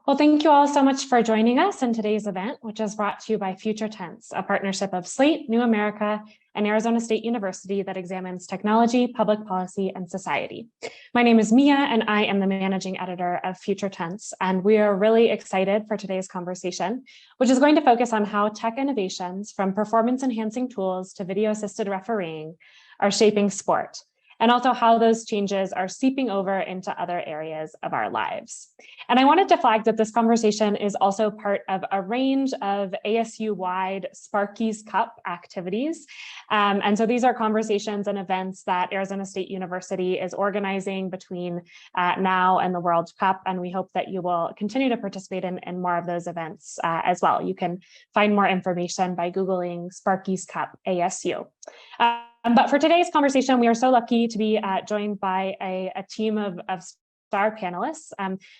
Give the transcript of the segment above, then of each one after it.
Well, thank you all so much for joining us in today's event, which is brought to you by Future Tense, a partnership of Slate, New America, and Arizona State University that examines technology, public policy, and society. My name is Mia, and I am the managing editor of Future Tense, and we are really excited for today's conversation, which is going to focus on how tech innovations, from performance-enhancing tools to video-assisted refereeing, are shaping sport, and also how those changes are seeping over into other areas of our lives. And I wanted to flag that this conversation is also part of a range of ASU-wide Sparky's Cup activities. And so these are conversations and events that Arizona State University is organizing between now and the World Cup. And we hope that you will continue to participate in more of those events as well. You can find more information by Googling Sparky's Cup ASU. But for today's conversation, we are so lucky to be joined by a team of star panelists.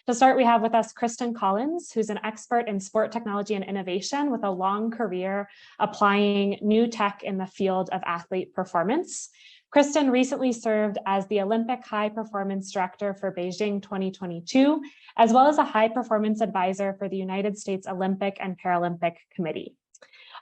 To start, we have with us Kristin Collins, who's an expert in sport technology and innovation with a long career applying new tech in the field of athlete performance. Kristin recently served as the Olympic High Performance Director for Beijing 2022, as well as a high performance advisor for the United States Olympic and Paralympic Committee.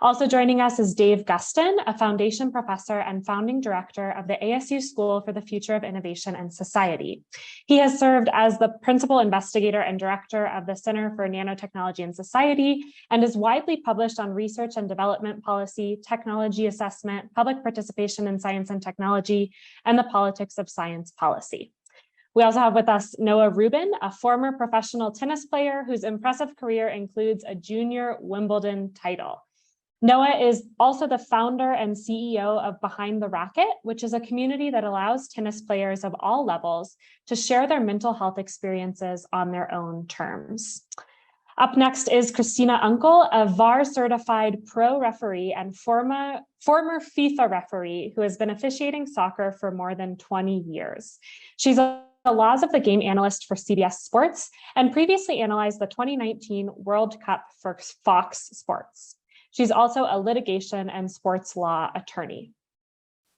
Also joining us is Dave Guston, a foundation professor and founding director of the ASU School for the Future of Innovation and Society. He has served as the principal investigator and director of the Center for Nanotechnology and Society, and is widely published on research and development policy, technology assessment, public participation in science and technology, and the politics of science policy. We also have with us Noah Rubin, a former professional tennis player whose impressive career includes a junior Wimbledon title. Noah is also the founder and CEO of Behind the Racket, which is a community that allows tennis players of all levels to share their mental health experiences on their own terms. Up next is Christina Unkel, a VAR-certified pro referee and former FIFA referee who has been officiating soccer for more than 20 years. She's a laws of the game analyst for CBS Sports and previously analyzed the 2019 World Cup for Fox Sports. She's also a litigation and sports law attorney.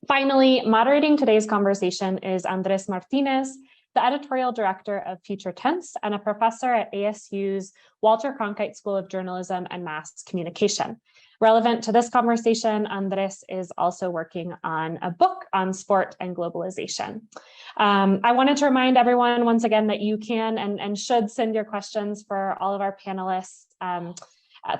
Finally, moderating today's conversation is Andrés Martinez, the editorial director of Future Tense and a professor at ASU's Walter Cronkite School of Journalism and Mass Communication. Relevant to this conversation, Andrés is also working on a book on sport and globalization. I wanted to remind everyone once again that you can and should send your questions for all of our panelists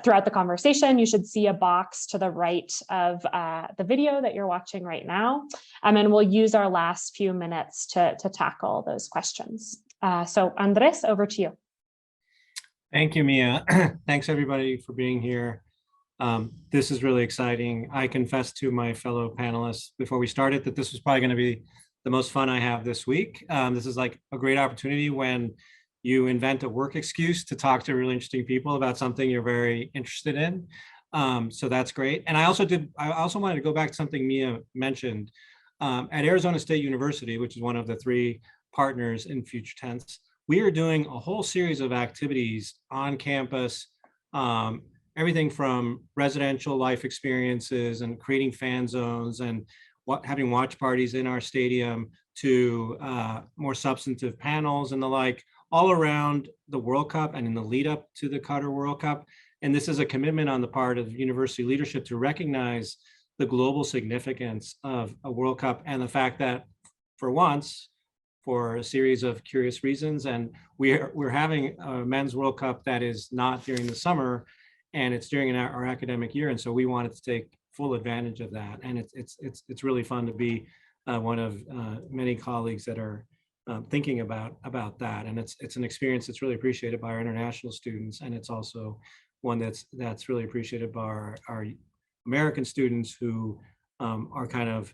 throughout the conversation. You should see a box to the right of the video that you're watching right now. And we'll use our last few minutes to tackle those questions. So Andrés, over to you. Thank you, Mia. Thanks everybody for being here. This is really exciting. I confessed to my fellow panelists before we started that this was probably gonna be the most fun I have this week. This is like a great opportunity when you invent a work excuse to talk to really interesting people about something you're very interested in. So that's great. And I also wanted to go back to something Mia mentioned. At Arizona State University, which is one of the three partners in Future Tense, we are doing a whole series of activities on campus, everything from residential life experiences and creating fan zones and having watch parties in our stadium to more substantive panels and the like, all around the World Cup and in the lead up to the Qatar World Cup. And this is a commitment on the part of university leadership to recognize the global significance of a World Cup and the fact that for once, for a series of curious reasons, and we're having a men's World Cup that is not during the summer and it's during our academic year. And so we wanted to take full advantage of that. And it's really fun to be one of many colleagues that are thinking about that, and it's an experience that's really appreciated by our international students, and it's also one that's really appreciated by our American students who are kind of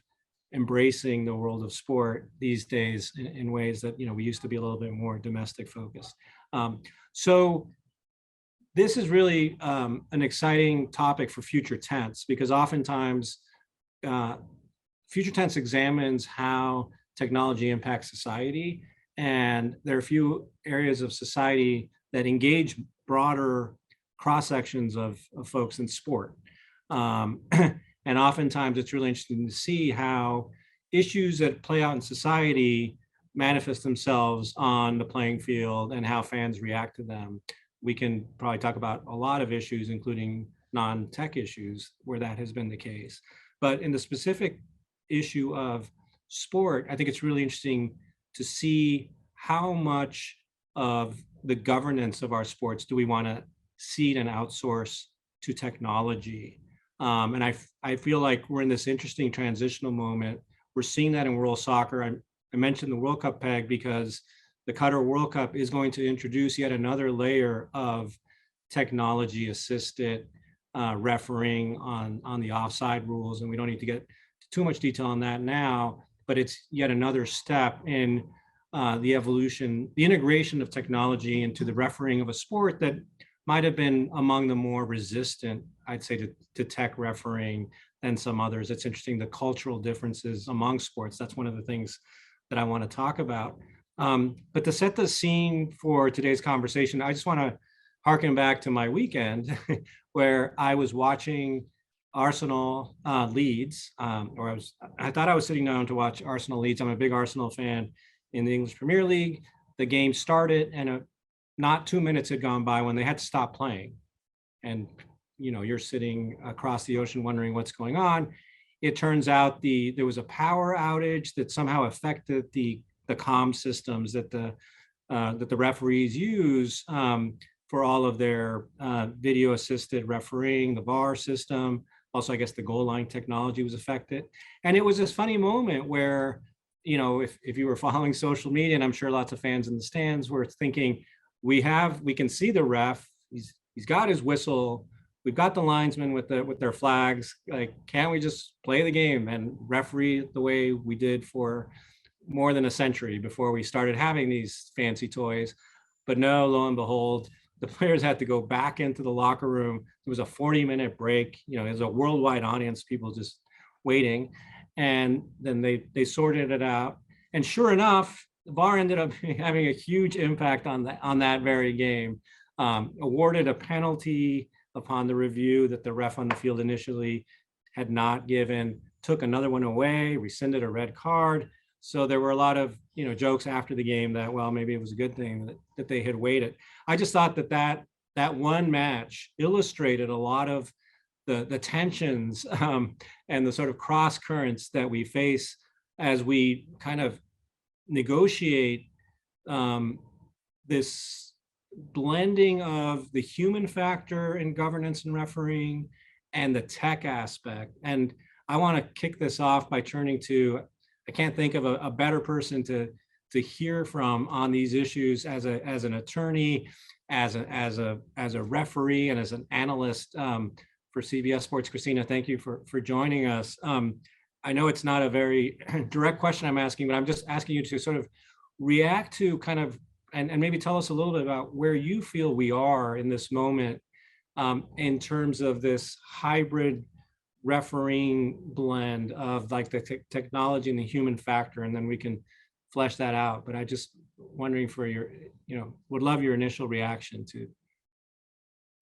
embracing the world of sport these days in ways that we used to be a little bit more domestic focused. So this is really an exciting topic for Future Tense because oftentimes Future Tense examines how technology impacts society, and there are a few areas of society that engage broader cross sections of folks in sport. And oftentimes it's really interesting to see how issues that play out in society manifest themselves on the playing field and how fans react to them. we can probably talk about a lot of issues, including non-tech issues where that has been the case. But in the specific issue of sport, I think it's really interesting to see how much of the governance of our sports do we want to cede and outsource to technology. And I feel like we're in this interesting transitional moment. We're seeing that in world soccer. I mentioned the World Cup peg because the Qatar World Cup is going to introduce yet another layer of technology assisted refereeing on the offside rules. And we don't need to get too much detail on that now, but it's yet another step in the evolution, the integration of technology into the refereeing of a sport that might have been among the more resistant, I'd say, to tech refereeing than some others. It's interesting, the cultural differences among sports. That's one of the things that I want to talk about. But to set the scene for today's conversation, I just want to harken back to my weekend where I was watching Arsenal Leeds, or I thought I was sitting down to watch Arsenal Leeds. I'm a big Arsenal fan in the English Premier League. The game started and not 2 minutes had gone by when they had to stop playing. And you're sitting across the ocean wondering what's going on. It turns out there was a power outage that somehow affected the comm systems that the referees use for all of their video assisted refereeing, the VAR system. Also, I guess the goal line technology was affected. And it was this funny moment where, if you were following social media, and I'm sure lots of fans in the stands were thinking, we can see the ref, he's got his whistle, we've got the linesmen with their flags, like, can't we just play the game and referee the way we did for more than a century before we started having these fancy toys? But no, lo and behold, the players had to go back into the locker room. It was a 40-minute break. There's a worldwide audience, people just waiting. And then they sorted it out. And sure enough, the VAR ended up having a huge impact on that very game. Awarded a penalty upon the review that the ref on the field initially had not given, took another one away, rescinded a red card. So there were a lot of jokes after the game that, well, maybe it was a good thing that they had waited. I just thought that one match illustrated a lot of the tensions and the sort of cross currents that we face as we kind of negotiate this blending of the human factor in governance and refereeing and the tech aspect. And I want to kick this off by turning to, I can't think of a better person to hear from on these issues as an attorney, as a referee, and as an analyst for CBS Sports. Christina, thank you for joining us. I know it's not a very direct question I'm asking, but I'm just asking you to sort of react to kind of, and maybe tell us a little bit about where you feel we are in this moment in terms of this hybrid refereeing blend of like the technology and the human factor, and then we can flesh that out. But I just wondering for your, would love your initial reaction to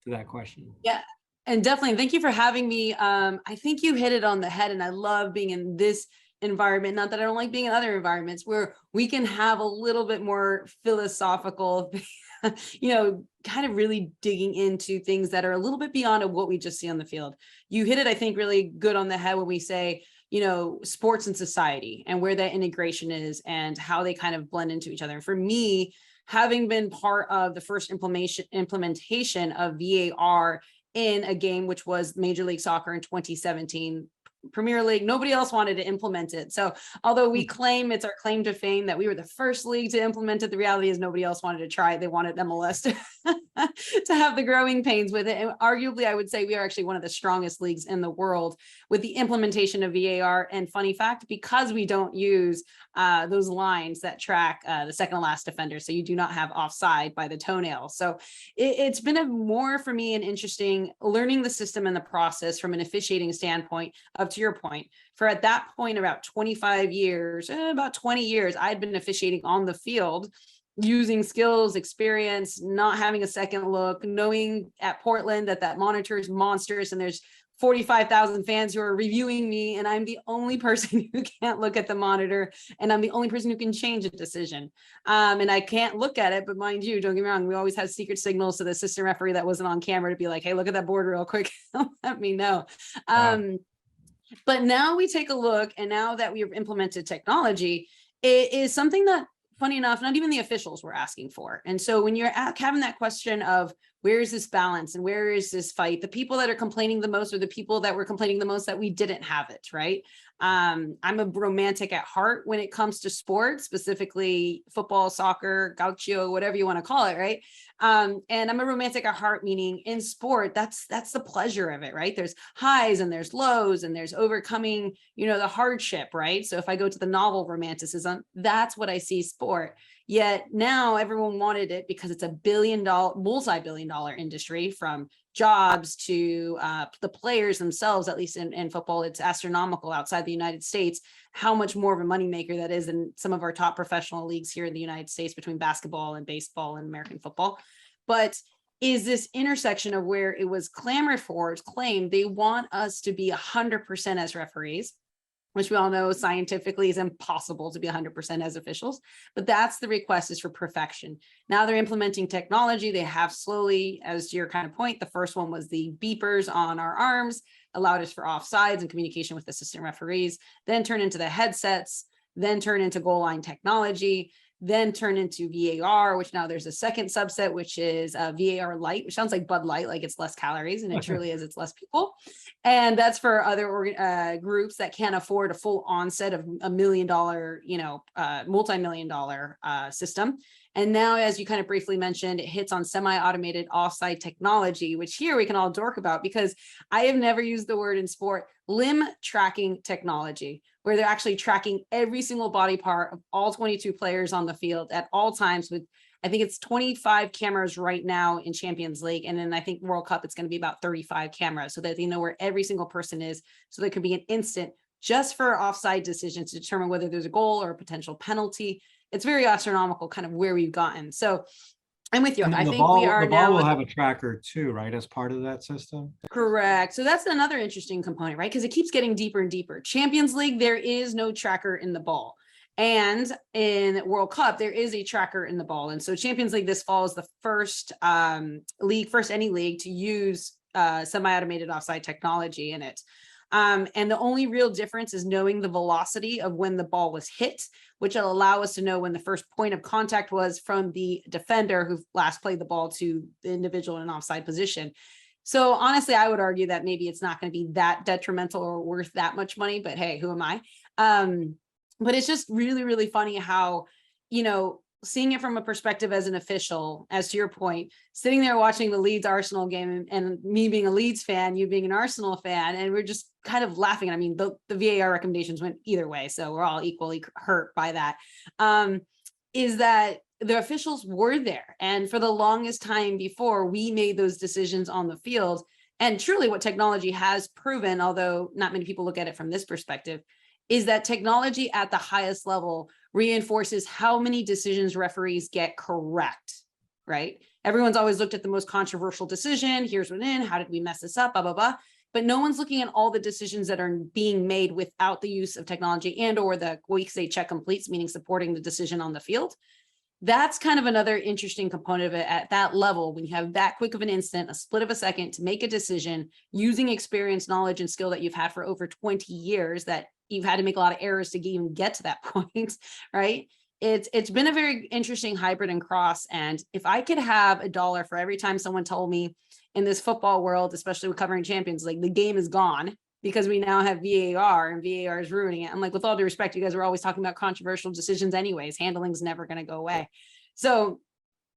that question. Yeah, and definitely thank you for having me. I think you hit it on the head, and I love being in this environment. Not that I don't like being in other environments where we can have a little bit more philosophical, kind of really digging into things that are a little bit beyond of what we just see on the field. You hit it, I think, really good on the head when we say, sports and society and where that integration is and how they kind of blend into each other. And for me, having been part of the first implementation of VAR in a game, which was Major League Soccer in 2017, Premier League, nobody else wanted to implement it. So although we claim it's our claim to fame that we were the first league to implement it, the reality is nobody else wanted to try it. They wanted MLS to have the growing pains with it. And arguably, I would say we are actually one of the strongest leagues in the world with the implementation of VAR. And funny fact, because we don't use those lines that track the second to last defender, so you do not have offside by the toenail. So it's been more for me an interesting learning the system and the process from an officiating standpoint of, to your point, for at that point, about 25 years, about 20 years, I'd been officiating on the field using skills, experience, not having a second look, knowing at Portland that monitor is monstrous and there's 45,000 fans who are reviewing me, and I'm the only person who can't look at the monitor, and I'm the only person who can change a decision. And I can't look at it, but mind you, don't get me wrong, we always had secret signals to the assistant referee that wasn't on camera to be like, hey, look at that board real quick. Let me know. Wow. But now we take a look, and now that we've implemented technology, it is something that, funny enough, not even the officials were asking for. And so when you're having that question of where is this balance and where is this fight, the people that are complaining the most are the people that were complaining the most that we didn't have it, right? I'm a romantic at heart when it comes to sports, specifically football, soccer, gaucho, whatever you want to call it, right? And I'm a romantic at heart, meaning in sport, that's the pleasure of it, right? There's highs and there's lows and there's overcoming, the hardship, right? So if I go to the novel romanticism, that's what I see sport. Yet now everyone wanted it because it's a multi-billion-dollar industry, from jobs to the players themselves. At least in football, it's astronomical outside the United States, how much more of a moneymaker that is in some of our top professional leagues here in the United States, between basketball and baseball and American football. But is this intersection of where it was clamored for, it's claimed they want us to be 100% as referees, which we all know scientifically is impossible to be 100% as officials, but that's the request, is for perfection. Now they're implementing technology. They have slowly, as to your kind of point, the first one was the beepers on our arms, allowed us for offsides and communication with assistant referees, then turn into the headsets, then turn into goal line technology, then turn into VAR, which now there's a second subset, which is VAR Light, which sounds like Bud Light, like it's less calories, and it truly is, it's less people. And that's for other groups that can't afford a full onset of $1 million, multi-million-dollar system. And now, as you kind of briefly mentioned, it hits on semi-automated offside technology, which here we can all dork about, because I have never used the word in sport, limb tracking technology, where they're actually tracking every single body part of all 22 players on the field at all times, with, I think it's 25 cameras right now in Champions League. And then I think World Cup, it's going to be about 35 cameras, so that they know where every single person is. So there could be an instant just for offside decisions to determine whether there's a goal or a potential penalty. It's very astronomical kind of where we've gotten. So I'm with you. I think we are the now. ball will have a tracker too, right? As part of that system. Correct. So that's another interesting component, right? Because it keeps getting deeper and deeper. Champions League, there is no tracker in the ball. And in World Cup, there is a tracker in the ball. And so Champions League this fall is the first any league to use semi-automated offside technology in it. And the only real difference is knowing the velocity of when the ball was hit, which will allow us to know when the first point of contact was from the defender who last played the ball to the individual in an offside position. So honestly, I would argue that maybe it's not going to be that detrimental or worth that much money, but hey, who am I? But it's just really, really funny how, seeing it from a perspective as an official, as to your point, sitting there watching the Leeds Arsenal game, and me being a Leeds fan, you being an Arsenal fan, and we're just kind of laughing. I mean, the VAR recommendations went either way, so we're all equally hurt by that. Is that the officials were there, and for the longest time before we made those decisions on the field, and truly what technology has proven, although not many people look at it from this perspective, is that technology at the highest level reinforces how many decisions referees get correct, right? Everyone's always looked at the most controversial decision. Here's what how did we mess this up, blah, blah, blah. But no one's looking at all the decisions that are being made without the use of technology and or the, what we say, check completes, meaning supporting the decision on the field. That's kind of another interesting component of it at that level, when you have that quick of an instant, a split of a second to make a decision using experience, knowledge, and skill that you've had for over 20 years, that you've had to make a lot of errors to even get to that point, right? It's been a very interesting hybrid and cross. And if I could have $1 for every time someone told me in this football world, especially with covering Champions League, the game is gone because we now have VAR and VAR is ruining it. I'm like, with all due respect, you guys are always talking about controversial decisions anyways. Handling's never going to go away. So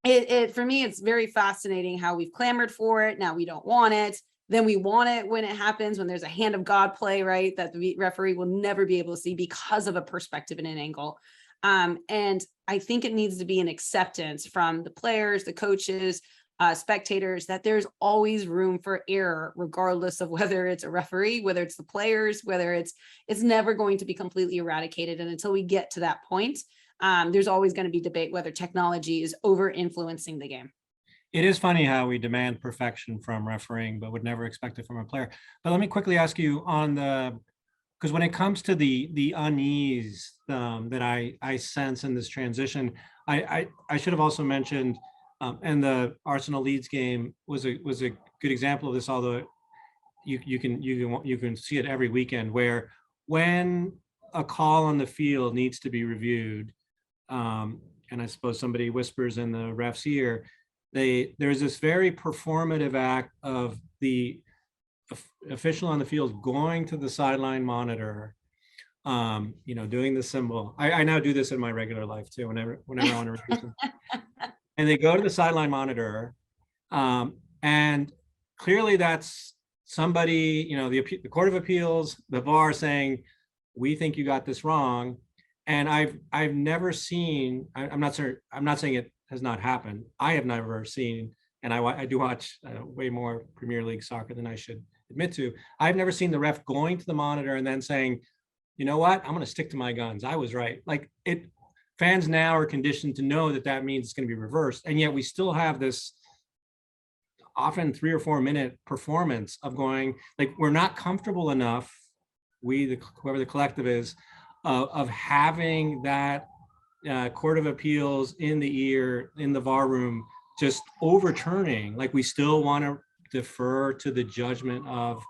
for me, it's very fascinating how we've clamored for it. Now we don't want it. Then we want it when it happens, when there's a hand of God play, right? That the referee will never be able to see because of a perspective and an angle. And I think it needs to be an acceptance from the players, the coaches, spectators, that there's always room for error, regardless of whether it's a referee, whether it's the players, whether it's never going to be completely eradicated. And until we get to that point, there's always going to be debate whether technology is over influencing the game. It is funny how we demand perfection from refereeing, but would never expect it from a player. But let me quickly ask you on because when it comes to the unease that I sense in this transition, I should have also mentioned, and the Arsenal Leeds game was a good example of this. Although you can see it every weekend, where when a call on the field needs to be reviewed, and I suppose somebody whispers in the ref's ear, there's this very performative act of the official on the field going to the sideline monitor, doing the symbol. I now do this in my regular life too, whenever I want to review something. And they go to the sideline monitor, and clearly that's somebody, the Court of Appeals, the VAR saying, we think you got this wrong. And I've never seen, I'm not saying it has not happened. I have never seen, and I do watch way more Premier League soccer than I should admit to. I've never seen the ref going to the monitor and then saying, you know what, I'm going to stick to my guns. I was right. Fans now are conditioned to know that means it's going to be reversed. And yet we still have this often 3 or 4 minute performance of going, we're not comfortable enough, whoever the collective is, of having that Court of Appeals in the ear, in the VAR room, just overturning. We still want to defer to the judgment of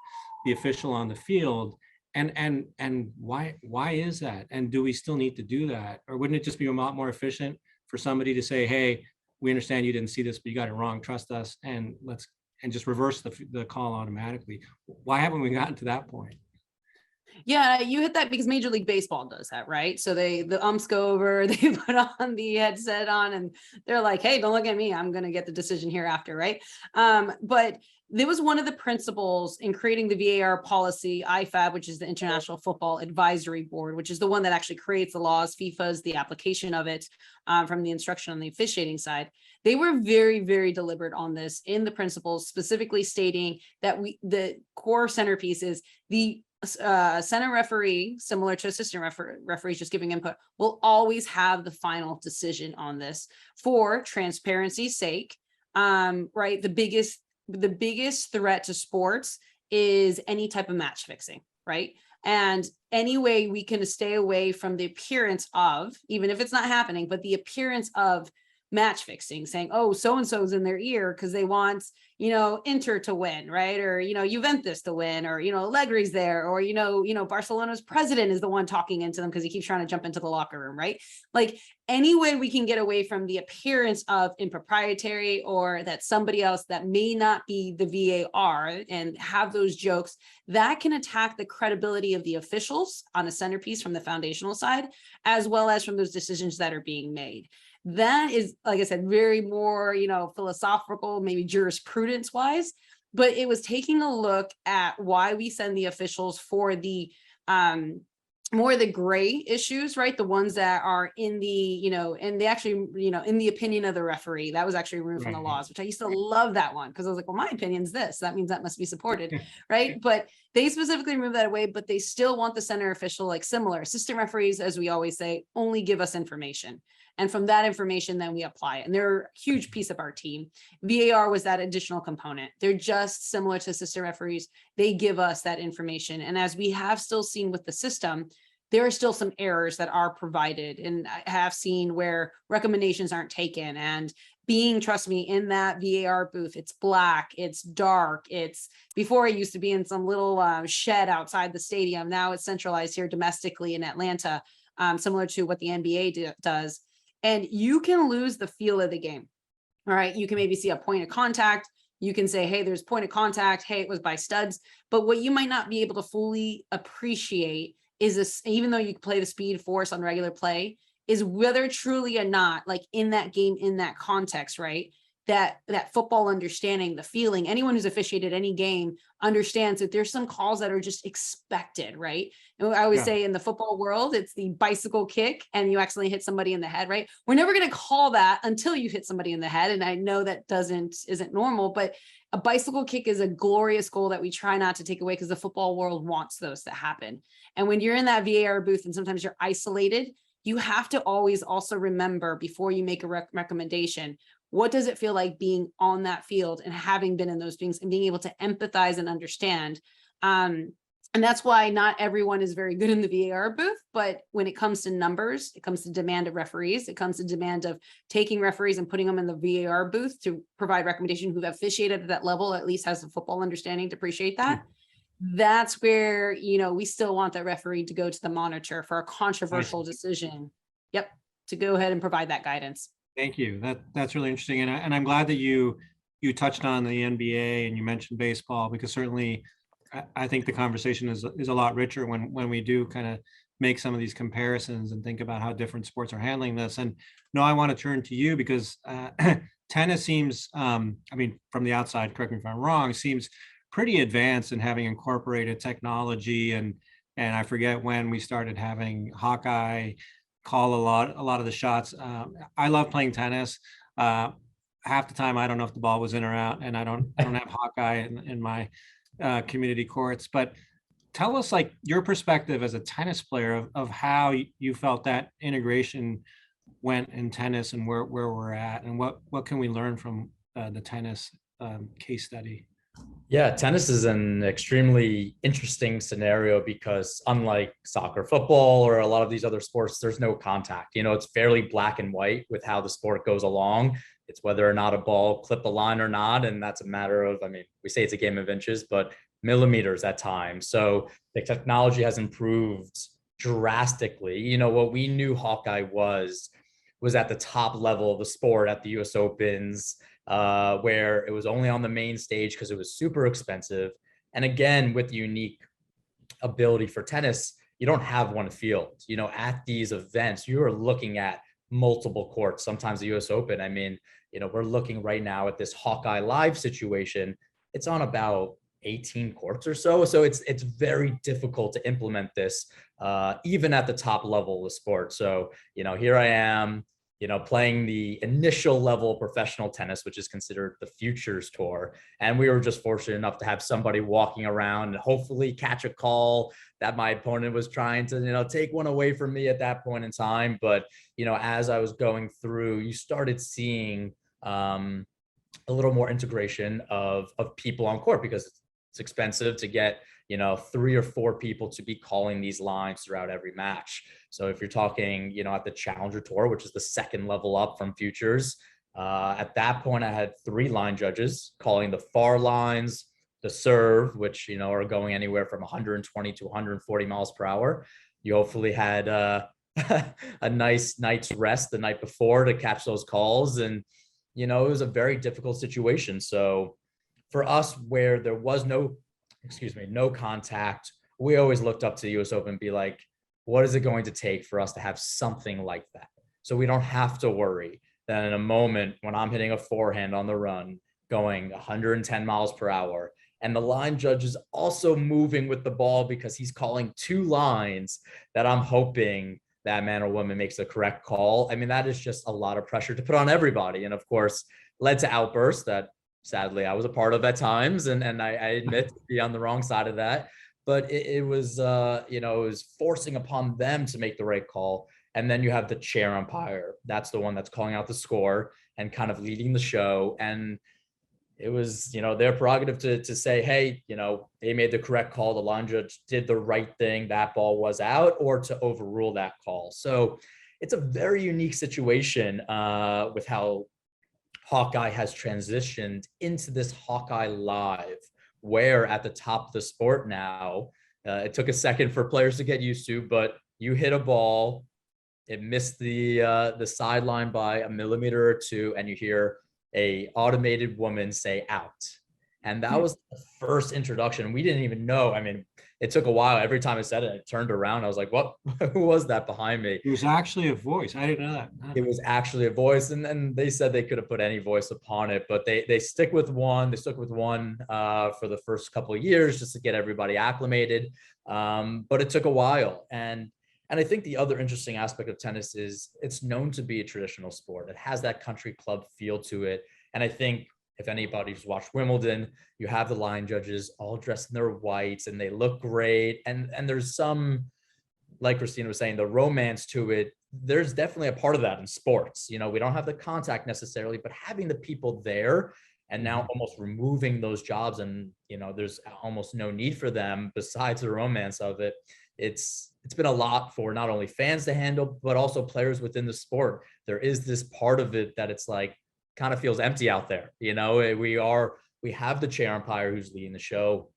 the official on the field. And why is that? And do we still need to do that? Or wouldn't it just be a lot more efficient for somebody to say, hey, we understand you didn't see this, but you got it wrong, trust us, and just reverse the call automatically? Why haven't we gotten to that point? Yeah, you hit that because Major League Baseball does that, right? So the umps go over, they put on the headset on, and they're like, hey, don't look at me, I'm going to get the decision hereafter, right? But there was one of the principles in creating the VAR policy, IFAB, which is the International Football Advisory Board, which is the one that actually creates the laws. FIFA is the application of it, from the instruction on the officiating side. They were very, very deliberate on this in the principles, specifically stating that the core centerpiece is the center referee, similar to assistant referees just giving input, will always have the final decision on this for transparency's sake. Right, the biggest threat to sports is any type of match fixing, right? And any way we can stay away from the appearance of, even if it's not happening, but the appearance of match fixing, saying, oh, so-and-so's in their ear because they want, Inter to win, right? Or, Juventus to win, or, Allegri's there, or, Barcelona's president is the one talking into them because he keeps trying to jump into the locker room, right? Any way we can get away from the appearance of impropriety, or that somebody else that may not be the VAR, and have those jokes that can attack the credibility of the officials on a centerpiece from the foundational side, as well as from those decisions that are being made. That is, like I said, very more, philosophical, maybe jurisprudence wise, but it was taking a look at why we send the officials for the more the gray issues, right? The ones that are in the, in the opinion of the referee. That was actually removed from the laws, which I used to love that one, because I was like, well, my opinion's this. That means that must be supported, right? But they specifically removed that away, but they still want the center official, similar. Assistant referees, as we always say, only give us information. And from that information, then we apply it. And they're a huge piece of our team. VAR was that additional component. They're just similar to assistant referees. They give us that information. And as we have still seen with the system, there are still some errors that are provided. And I have seen where recommendations aren't taken. And being, trust me, in that VAR booth, it's black, it's dark. It's, before it used to be in some little shed outside the stadium. Now it's centralized here domestically in Atlanta, similar to what the NBA does. And you can lose the feel of the game. All right. You can maybe see a point of contact. You can say, hey, there's point of contact. Hey, it was by studs. But what you might not be able to fully appreciate is this, even though you play the speed force on regular play, is whether truly or not, in that game, in that context, right? That football understanding, the feeling, anyone who's officiated any game understands that there's some calls that are just expected, right? And I always say in the football world, it's the bicycle kick and you accidentally hit somebody in the head, right? We're never going to call that until you hit somebody in the head. And I know that isn't normal, but a bicycle kick is a glorious goal that we try not to take away, because the football world wants those to happen. And when you're in that VAR booth and sometimes you're isolated, you have to always also remember, before you make a recommendation, what does it feel like being on that field and having been in those things and being able to empathize and understand. And that's why not everyone is very good in the VAR booth, but when it comes to numbers, it comes to demand of referees, it comes to demand of taking referees and putting them in the VAR booth to provide recommendation, who have officiated at that level, at least has a football understanding to appreciate that. That's where, you know, we still want that referee to go to the monitor for a controversial decision. Yep, to go ahead and provide that guidance. Thank you. That's really interesting. And I'm glad that you touched on the NBA and you mentioned baseball, because certainly I think the conversation is a lot richer when we do kind of make some of these comparisons and think about how different sports are handling this. And no, I want to turn to you because tennis seems, I mean, from the outside, correct me if I'm wrong, seems pretty advanced in having incorporated technology. And I forget when we started having Hawkeye call a lot of the shots. I love playing tennis. Half the time I don't know if the ball was in or out, and I don't have Hawkeye in my community courts. But tell us, like, your perspective as a tennis player of how you felt that integration went in tennis and where we're at, and what can we learn from the tennis case study. Yeah, tennis is an extremely interesting scenario because unlike soccer, football, or a lot of these other sports, there's no contact. You know, it's fairly black and white with how the sport goes along. It's whether or not a ball clipped the line or not. And that's a matter of, I mean, we say it's a game of inches, but millimeters at times. So the technology has improved drastically. You know, what we knew Hawkeye was at the top level of the sport at the US Opens, where it was only on the main stage because it was super expensive. And again, with the unique ability for tennis, you don't have one field. You know, at these events, you are looking at multiple courts, sometimes the US Open. I mean, you know, we're looking right now at this Hawkeye Live situation. It's on about 18 courts or so. So it's very difficult to implement this, even at the top level of the sport. So, you know, here I am, you know, playing the initial level of professional tennis, which is considered the Futures Tour. And we were just fortunate enough to have somebody walking around and hopefully catch a call that my opponent was trying to, you know, take one away from me at that point in time. But, you know, as I was going through, you started seeing a little more integration of people on court, because it's expensive to get, you know, 3 or 4 people to be calling these lines throughout every match. So if you're talking, you know, at the Challenger Tour, which is the second level up from Futures, at that point I had 3 line judges calling the far lines, the serve, which, you know, are going anywhere from 120 to 140 miles per hour. You hopefully had a nice night's rest the night before to catch those calls. And, you know, it was a very difficult situation. So for us, where there was no contact, we always looked up to the US Open and be like, what is it going to take for us to have something like that? So we don't have to worry that in a moment when I'm hitting a forehand on the run going 110 miles per hour, and the line judge is also moving with the ball because he's calling 2 lines, that I'm hoping that man or woman makes the correct call. I mean, that is just a lot of pressure to put on everybody. And of course, led to outbursts that sadly I was a part of at times. And I admit to be on the wrong side of that. But it was, you know, it was forcing upon them to make the right call. And then you have the chair umpire. That's the one that's calling out the score and kind of leading the show. And it was, you know, their prerogative to say, hey, you know, they made the correct call. The line judge did the right thing. That ball was out, or to overrule that call. So it's a very unique situation with how Hawkeye has transitioned into this Hawkeye Live, where at the top of the sport now, it took a second for players to get used to, but you hit a ball, it missed the sideline by a millimeter or 2, and you hear a automated woman say out. And that was the first introduction. We didn't even know. I mean, it took a while. Every time I said it, I turned around. I was like, what? Who was that behind me? It was actually a voice. I didn't know that. It was actually a voice. And then they said they could have put any voice upon it, but they stick with one. They stuck with one for the first couple of years just to get everybody acclimated. But it took a while. And I think the other interesting aspect of tennis is it's known to be a traditional sport. It has that country club feel to it. And I think if anybody's watched Wimbledon, you have the line judges all dressed in their whites and they look great. And there's some, like Christina was saying, the romance to it there's definitely a part of that in sports. You know, we don't have the contact necessarily, but having the people there and now almost removing those jobs, and, you know, there's almost no need for them besides the romance of it. It's been a lot for not only fans to handle, but also players within the sport. There is this part of it that it's like, kind of feels empty out there. You know, we have the chair umpire who's leading the show,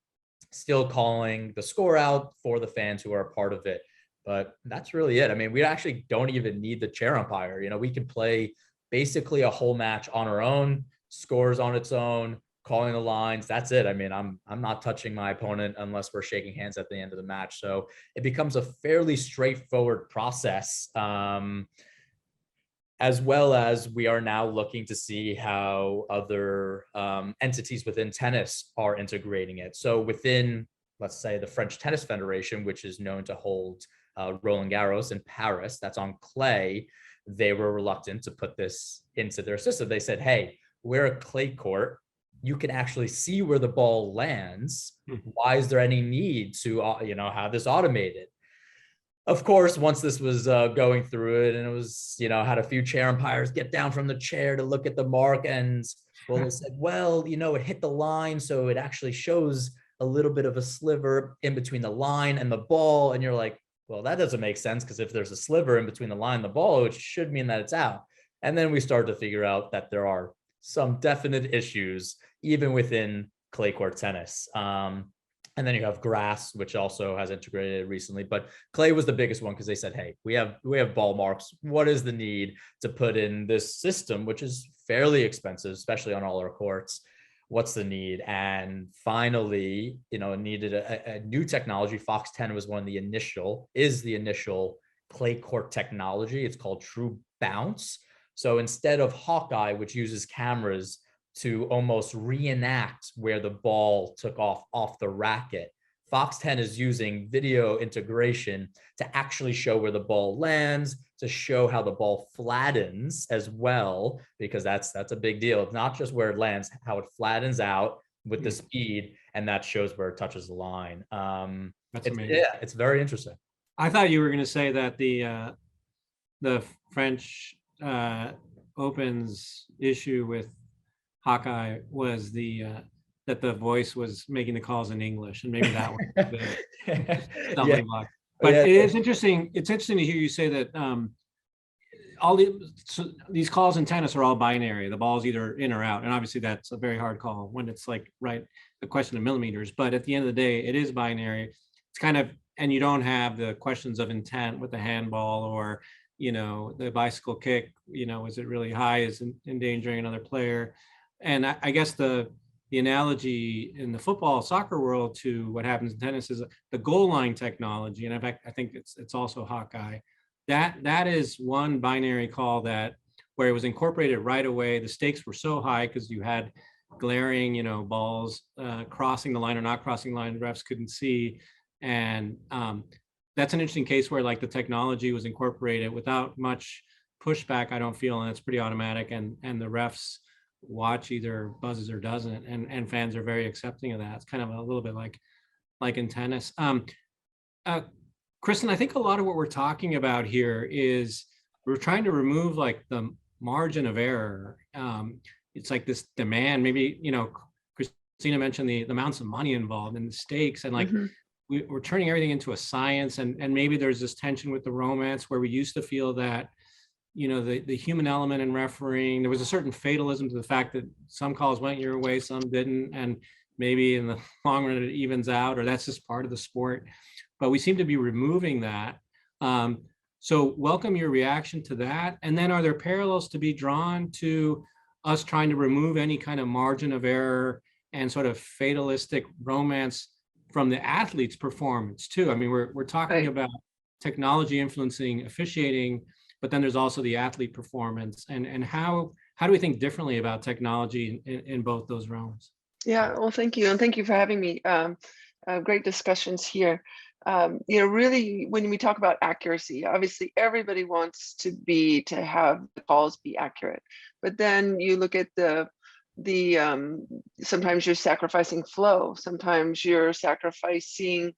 still calling the score out for the fans who are a part of it. But that's really it. I mean, we actually don't even need the chair umpire. You know, we can play basically a whole match on our own, scores on its own, calling the lines. That's it. I mean, I'm not touching my opponent unless we're shaking hands at the end of the match. So it becomes a fairly straightforward process. As well as we are now looking to see how other entities within tennis are integrating it. So within, let's say, the French Tennis Federation, which is known to hold Roland Garros in Paris, that's on clay, they were reluctant to put this into their system. They said, hey, we're a clay court. You can actually see where the ball lands. Why is there any need to, have this automated? Of course, once this was going through it, and it was, had a few chair umpires get down from the chair to look at the mark, and well, they said, well, it hit the line, so it actually shows a little bit of a sliver in between the line and the ball. And you're like, well, that doesn't make sense, because if there's a sliver in between the line and the ball, it should mean that it's out. And then we started to figure out that there are some definite issues even within clay court tennis. And then you have grass, which also has integrated recently, but clay was the biggest one, because they said, hey, we have ball marks. What is the need to put in this system, which is fairly expensive, especially on all our courts? What's the need? And finally, it needed a new technology. Fox 10 was the initial clay court technology. It's called True Bounce. So instead of Hawkeye, which uses cameras to almost reenact where the ball took off the racket, Fox 10 is using video integration to actually show where the ball lands, to show how the ball flattens as well, because that's a big deal. It's not just where it lands, how it flattens out with the speed, and that shows where it touches the line. That's amazing. Yeah, it's very interesting. I thought you were going to say that the French Open's issue with Hawkeye was that the voice was making the calls in English, and maybe that was the stumbling block. But it is interesting. It's interesting to hear you say that these calls in tennis are all binary. The ball's either in or out, and obviously that's a very hard call when it's like the question of millimeters. But at the end of the day, it is binary. It's kind of, and you don't have the questions of intent with the handball or the bicycle kick. Is it really high? Is it endangering another player? And I guess the analogy in the football soccer world to what happens in tennis is the goal line technology. And in fact, I think it's also Hawkeye. That is one binary call where it was incorporated right away. The stakes were so high because you had glaring, balls crossing the line or not crossing the line. The refs couldn't see. And that's an interesting case where the technology was incorporated without much pushback, I don't feel, and it's pretty automatic. And the refs watch either buzzes or doesn't, and fans are very accepting of that. It's kind of a little bit like in tennis. Kristin, I think a lot of what we're talking about here is we're trying to remove the margin of error. It's like this demand, maybe, Christina mentioned the amounts of money involved and the stakes, and we're turning everything into a science, and maybe there's this tension with the romance where we used to feel that the human element in refereeing, there was a certain fatalism to the fact that some calls went your way, some didn't, and maybe in the long run it evens out, or that's just part of the sport. But we seem to be removing that. So welcome your reaction to that. And then are there parallels to be drawn to us trying to remove any kind of margin of error and sort of fatalistic romance from the athlete's performance too? I mean, we're talking about technology influencing officiating, but then there's also the athlete performance, and how do we think differently about technology in both those realms? Yeah, well, thank you. And thank you for having me. Great discussions here. Really, when we talk about accuracy, obviously everybody wants to have the calls be accurate, but then you look at the sometimes you're sacrificing flow. Sometimes you're sacrificing,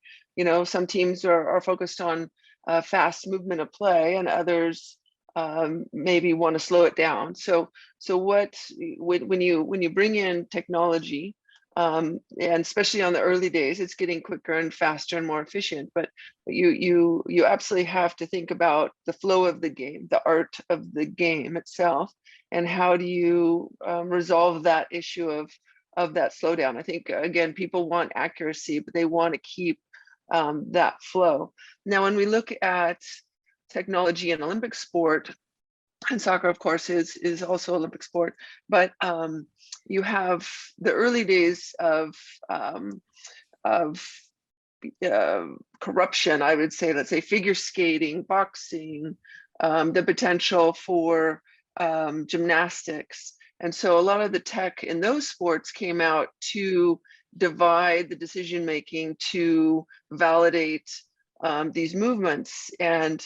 some teams are focused on fast movement of play, and others maybe want to slow it down. So when you bring in technology, and especially on the early days, it's getting quicker and faster and more efficient. But you absolutely have to think about the flow of the game, the art of the game itself, and how do you resolve that issue of that slowdown. I think again, people want accuracy, but they want to keep that flow. Now, when we look at technology in Olympic sport, and soccer, of course, is also Olympic sport, but you have the early days of corruption, I would say, let's say figure skating, boxing, the potential for gymnastics. And so a lot of the tech in those sports came out to divide the decision making, to validate these movements. And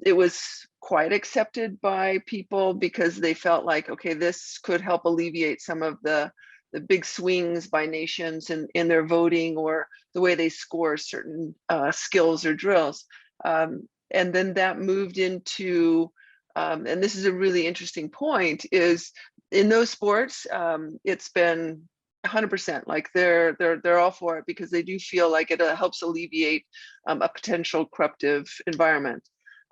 it was quite accepted by people because they felt like, okay, this could help alleviate some of the big swings by nations in their voting or the way they score certain skills or drills. And then that moved into, and this is a really interesting point, is in those sports, it's been 100%, like they're all for it because they do feel like it helps alleviate a potential corruptive environment.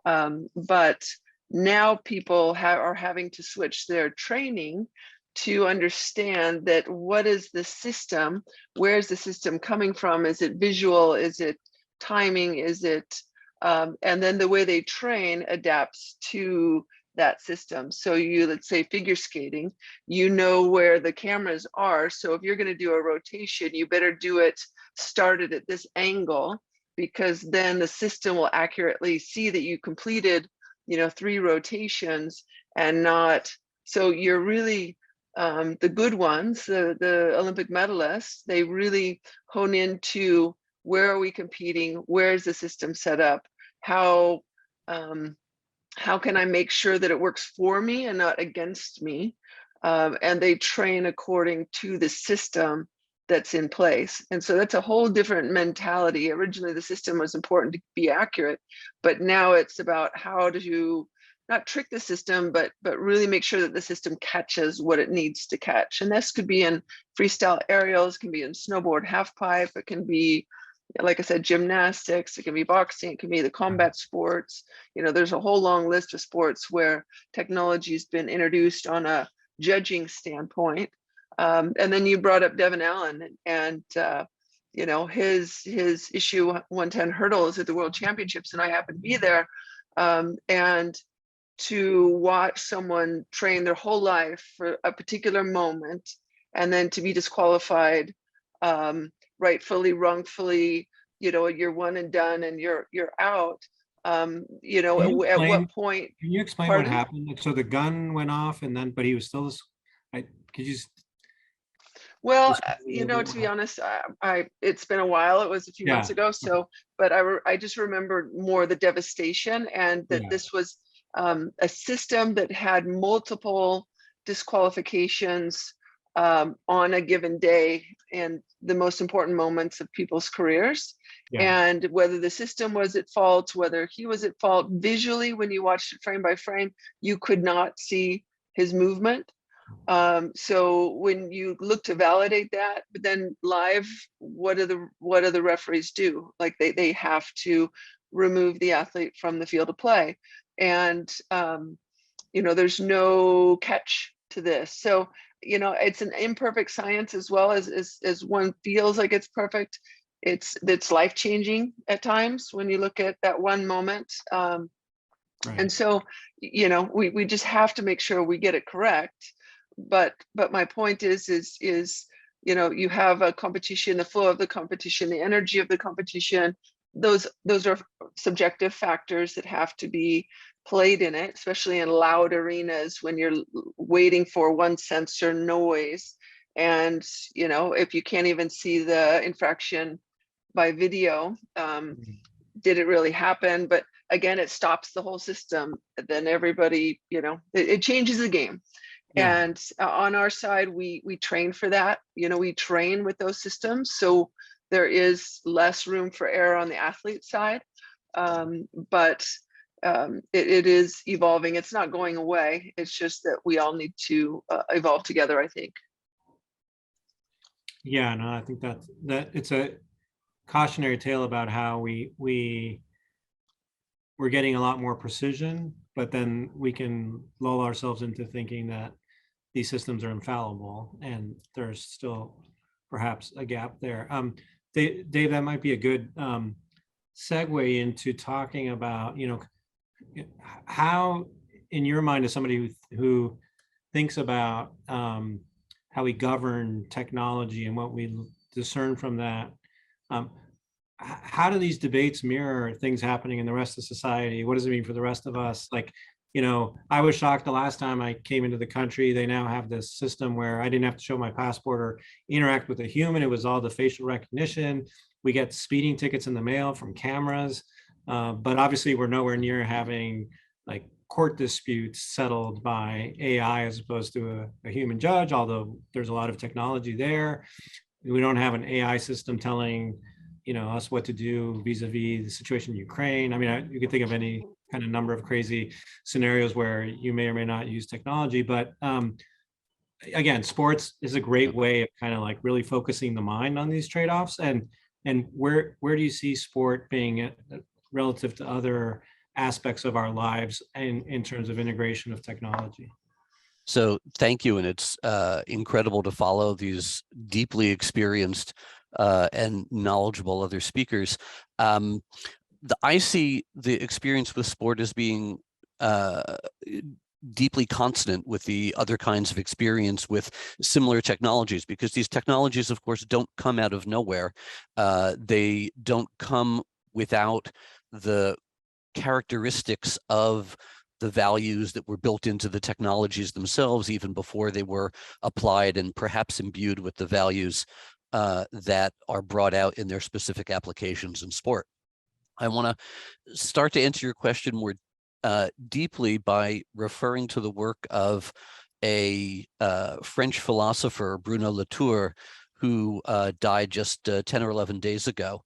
But now people are having to switch their training to understand that what is the system, where's the system coming from? Is it visual? Is it timing? Is it, and then the way they train adapts to that system. So let's say figure skating, you know where the cameras are. So if you're going to do a rotation, you better do it started at this angle, because then the system will accurately see that you completed, 3 rotations and not. So you're really, the good ones, the Olympic medalists, they really hone into where are we competing? Where is the system set up? How can I make sure that it works for me and not against me? And they train according to the system that's in place. And so that's a whole different mentality. Originally, the system was important to be accurate, but now it's about how do you not trick the system, but really make sure that the system catches what it needs to catch. And this could be in freestyle aerials, can be in snowboard half pipe, it can be, like I said, gymnastics, it can be boxing, it can be the combat sports. There's a whole long list of sports where technology has been introduced on a judging standpoint. And then you brought up Devin Allen and his issue 110 hurdles at the World Championships, and I happened to be there. And to watch someone train their whole life for a particular moment, and then to be disqualified, rightfully, wrongfully, you're one and done, and you're out. At what point? Can you explain Pardon? what happened? So the gun went off, and then, but he was still. Could you? Well, to be honest, it's been a while. It was a few months ago. So, but I just remembered more the devastation, and that this was a system that had multiple disqualifications on a given day and the most important moments of people's careers. And whether the system was at fault, whether he was at fault, visually, when you watched it frame by frame, you could not see his movement. So when you look to validate that, but then live, what do the referees do? Like they have to remove the athlete from the field of play. And there's no catch to this. So it's an imperfect science, as well as one feels like it's perfect. It's life-changing at times when you look at that one moment. And so we just have to make sure we get it correct. But my point is you have a competition, the flow of the competition, the energy of the competition. Those are subjective factors that have to be played in it, especially in loud arenas when you're waiting for one sensor noise. And if you can't even see the infraction by video, did it really happen? But again, it stops the whole system. Then everybody, it changes the game. And on our side, we train for that. We train with those systems, so there is less room for error on the athlete side. But it is evolving. It's not going away. It's just that we all need to evolve together, I think. Yeah, no, I think that it's a cautionary tale about how we're getting a lot more precision, but then we can lull ourselves into thinking that these systems are infallible, and there's still perhaps a gap there. Dave, that might be a good segue into talking about, how, in your mind, as somebody who thinks about how we govern technology and what we discern from that, how do these debates mirror things happening in the rest of society? What does it mean for the rest of us? Like, I was shocked the last time I came into the country. They now have this system where I didn't have to show my passport or interact with a human. It was all the facial recognition. We get speeding tickets in the mail from cameras. But obviously we're nowhere near having like court disputes settled by AI as opposed to a human judge, although there's a lot of technology there. We don't have an AI system telling us what to do vis-a-vis the situation in Ukraine. I mean, you could think of any kind of number of crazy scenarios where you may or may not use technology, but again, sports is a great way of kind of like really focusing the mind on these trade-offs. And where do you see sport being relative to other aspects of our lives in terms of integration of technology? So thank you. And it's incredible to follow these deeply experienced and knowledgeable other speakers. I see the experience with sport as being deeply consonant with the other kinds of experience with similar technologies, because these technologies, of course, don't come out of nowhere. They don't come without the characteristics of the values that were built into the technologies themselves, even before they were applied and perhaps imbued with the values that are brought out in their specific applications in sport. I want to start to answer your question more deeply by referring to the work of a French philosopher, Bruno Latour, who died just 10 or 11 days ago.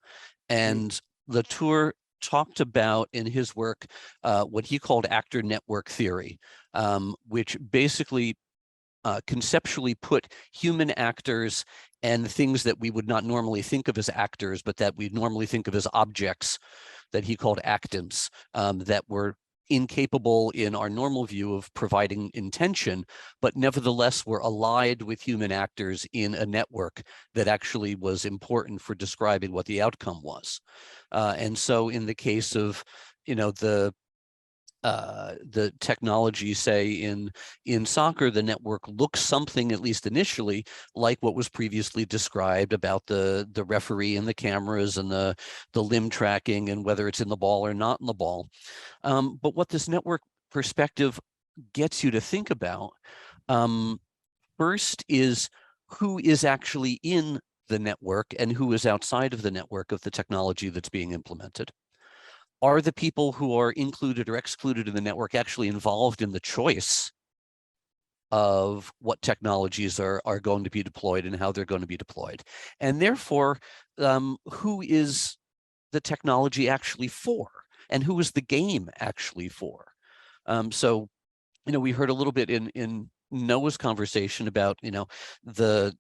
And Latour talked about in his work what he called actor network theory, which basically conceptually put human actors and things that we would not normally think of as actors, but that we normally think of as objects, that he called actants, that were incapable in our normal view of providing intention, but nevertheless were allied with human actors in a network that actually was important for describing what the outcome was. And so in the case of, the technology, say in soccer, the network looks something, at least initially, like what was previously described about the referee and the cameras and the limb tracking and whether it's in the ball or not in the ball. But what this network perspective gets you to think about first is who is actually in the network and who is outside of the network of the technology that's being implemented. Are the people who are included or excluded in the network actually involved in the choice of what technologies are going to be deployed and how they're going to be deployed? And therefore, who is the technology actually for? And who is the game actually for? So, we heard a little bit in Noah's conversation about, the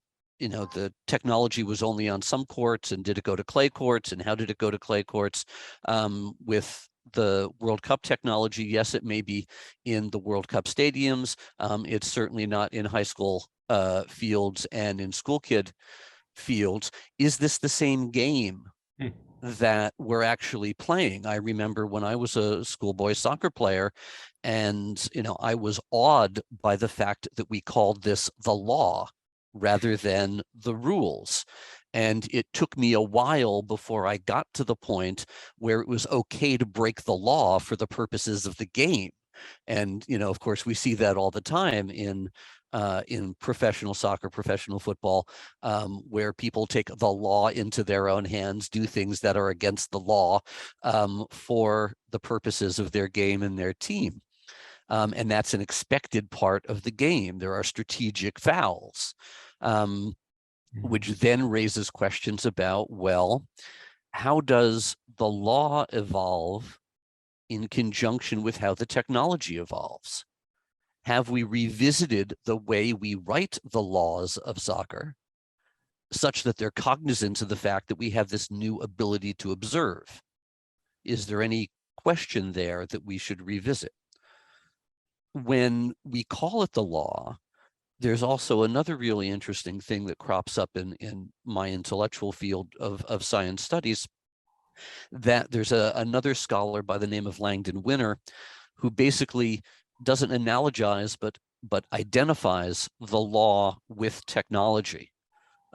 technology was only on some courts, and did it go to clay courts, and how did it go to clay courts? With the World Cup technology, yes, it may be in the World Cup stadiums. It's certainly not in high school fields and in school kid fields. Is this the same game that we're actually playing? I remember when I was a schoolboy soccer player, and I was awed by the fact that we called this the law rather than the rules. And it took me a while before I got to the point where it was okay to break the law for the purposes of the game. And, of course, we see that all the time in professional soccer, professional football, where people take the law into their own hands, do things that are against the law for the purposes of their game and their team. And that's an expected part of the game. There are strategic fouls, which then raises questions about, well, how does the law evolve in conjunction with how the technology evolves? Have we revisited the way we write the laws of soccer such that they're cognizant of the fact that we have this new ability to observe? Is there any question there that we should revisit? When we call it the law, there's also another really interesting thing that crops up in my intellectual field of science studies, that there's another scholar by the name of Langdon Winner who basically doesn't analogize, but identifies the law with technology,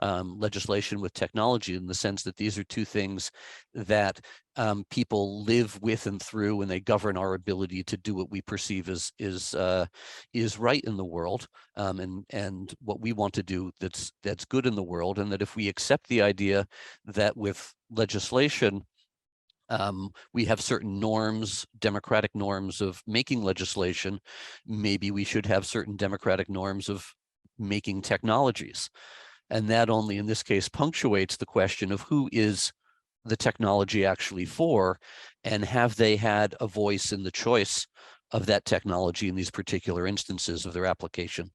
legislation with technology, in the sense that these are two things that people live with and through, and they govern our ability to do what we perceive as is right in the world, and what we want to do that's good in the world. And that if we accept the idea that with legislation, we have certain norms, democratic norms of making legislation, maybe we should have certain democratic norms of making technologies. And that only, in this case, punctuates the question of who is the technology actually for, and have they had a voice in the choice of that technology in these particular instances of their application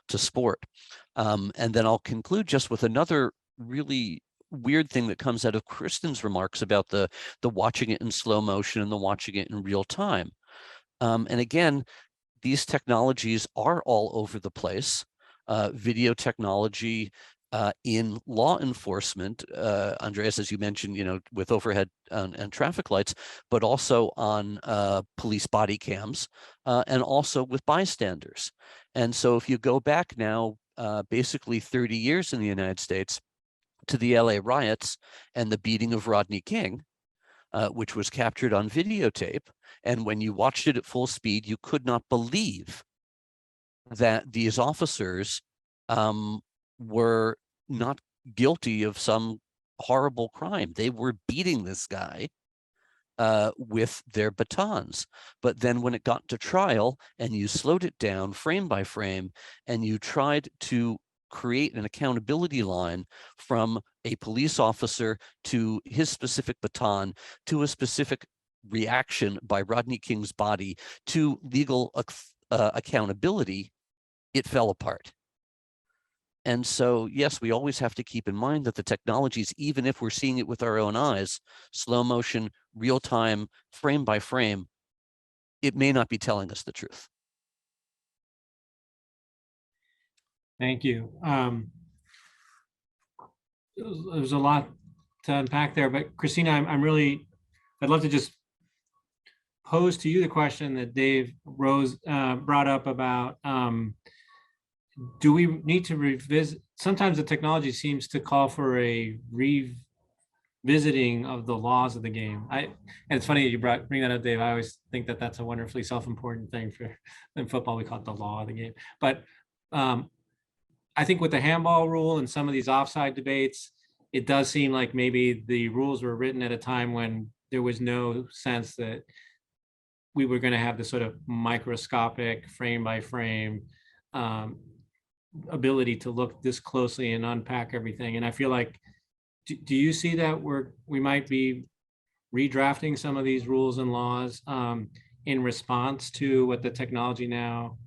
to sport. And then I'll conclude just with another really weird thing that comes out of Kristin's remarks about the watching it in slow motion and the watching it in real time. And again, these technologies are all over the place. Video technology in law enforcement, Andrés, as you mentioned, with overhead and traffic lights, but also on police body cams, and also with bystanders. And so if you go back now, basically 30 years in the United States, to the LA riots and the beating of Rodney King, which was captured on videotape. And when you watched it at full speed, you could not believe that these officers were not guilty of some horrible crime. They were beating this guy with their batons. But then when it got to trial and you slowed it down frame by frame, and you tried to create an accountability line from a police officer to his specific baton, to a specific reaction by Rodney King's body, to legal accountability, it fell apart. And so, yes, we always have to keep in mind that the technologies, even if we're seeing it with our own eyes, slow motion, real time, frame by frame, it may not be telling us the truth. Thank you. There's a lot to unpack there, but Christina, I'd love to just pose to you the question that Dave Rose brought up about, do we need to revisit? Sometimes the technology seems to call for a revisiting of the laws of the game. And it's funny you bring that up, Dave. I always think that that's a wonderfully self-important thing. In football, we call it the law of the game. But I think with the handball rule and some of these offside debates, it does seem like maybe the rules were written at a time when there was no sense that we were going to have this sort of microscopic frame by frame ability to look this closely and unpack everything. And I feel like, do you see that we might be redrafting some of these rules and laws in response to what the technology now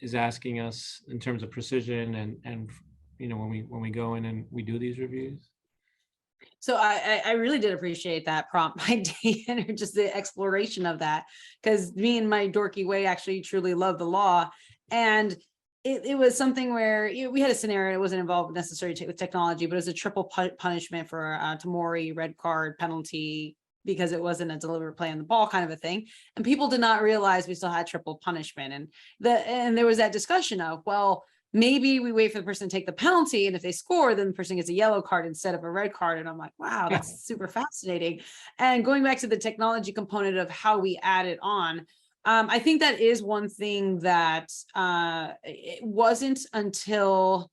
is asking us in terms of precision and when we go in and we do these reviews? So I really did appreciate that prompt by Dan, or just the exploration of that, because me in my dorky way actually truly love the law. And it was something where we had a scenario. It wasn't involved necessarily with technology, but it was a triple punishment for Tamori, red card, penalty, because it wasn't a deliberate play on the ball kind of a thing. And people did not realize we still had triple punishment. And there was that discussion of, well, maybe we wait for the person to take the penalty, and if they score, then the person gets a yellow card instead of a red card. And I'm like, wow, that's super fascinating. And going back to the technology component of how we add it on, I think that is one thing that it wasn't until,